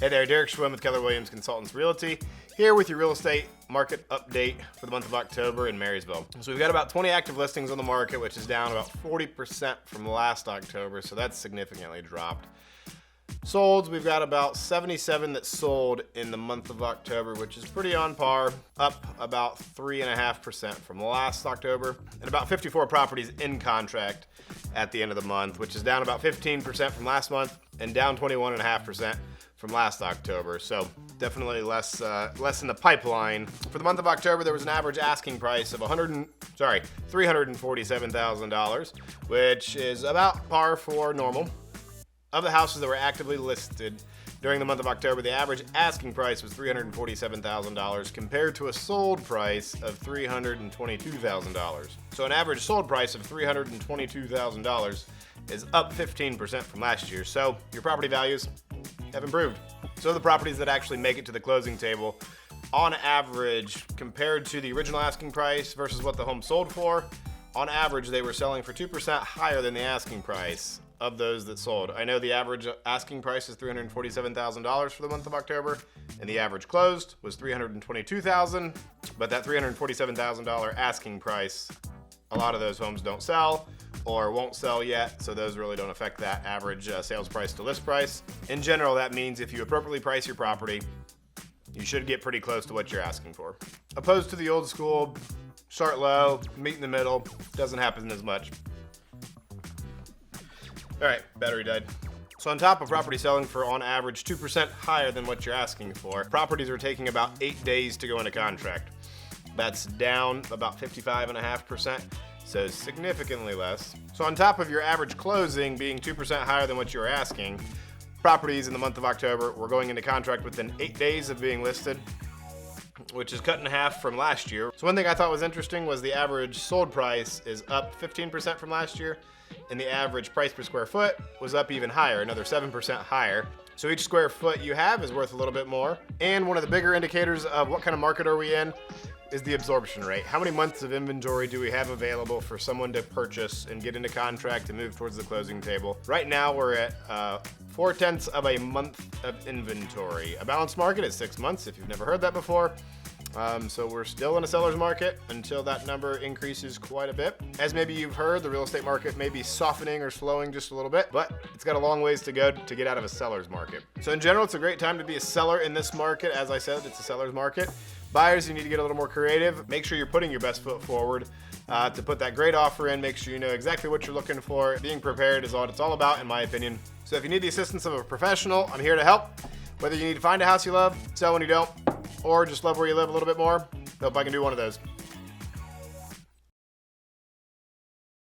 Hey there, Derek Schwinn with Keller Williams Consultants Realty, here with your real estate market update for the month of October in Marysville. So we've got about 20 active listings on the market, which is down about 40% from last October, so that's significantly dropped. Solds, we've got about 77 that sold in the month of October, which is pretty on par, up about 3.5% from last October, and about 54 properties in contract at the end of the month, which is down about 15% from last month and down 21.5% from last October. So definitely less in the pipeline. For the month of October, there was an average asking price of $347,000, which is about par for normal. Of the houses that were actively listed during the month of October, the average asking price was $347,000 compared to a sold price of $322,000. So an average sold price of $322,000 is up 15% from last year. So your property values have improved. So the properties that actually make it to the closing table, on average, compared to the original asking price versus what the home sold for, on average, they were selling for 2% higher than the asking price of those that sold. I know the average asking price is $347,000 for the month of October, and the average closed was $322,000, but that $347,000 asking price, a lot of those homes don't sell or won't sell yet, so those really don't affect that average sales price to list price. In general, that means if you appropriately price your property, you should get pretty close to what you're asking for. Opposed to the old school, start low, meet in the middle, doesn't happen as much. All right, battery died. So on top of property selling for on average 2% higher than what you're asking for, properties are taking about 8 days to go into contract. That's down about 55.5%, so significantly less. So on top of your average closing being 2% higher than what you were asking, properties in the month of October were going into contract within 8 days of being listed, which is cut in half from last year. So one thing I thought was interesting was the average sold price is up 15% from last year, and the average price per square foot was up even higher, another 7% higher. So each square foot you have is worth a little bit more. And one of the bigger indicators of what kind of market are we in is the absorption rate. How many months of inventory do we have available for someone to purchase and get into contract and move towards the closing table? Right now we're at 0.4 of a month of inventory. A balanced market is 6 months, if you've never heard that before. So we're still in a seller's market until that number increases quite a bit. As maybe you've heard, the real estate market may be softening or slowing just a little bit, but it's got a long ways to go to get out of a seller's market. So in general, it's a great time to be a seller in this market. As I said, it's a seller's market. Buyers, you need to get a little more creative. Make sure you're putting your best foot forward to put that great offer in. Make sure you know exactly what you're looking for. Being prepared is what it's all about, in my opinion. So if you need the assistance of a professional, I'm here to help. Whether you need to find a house you love, sell one you don't, or just love where you live a little bit more, hope I can do one of those.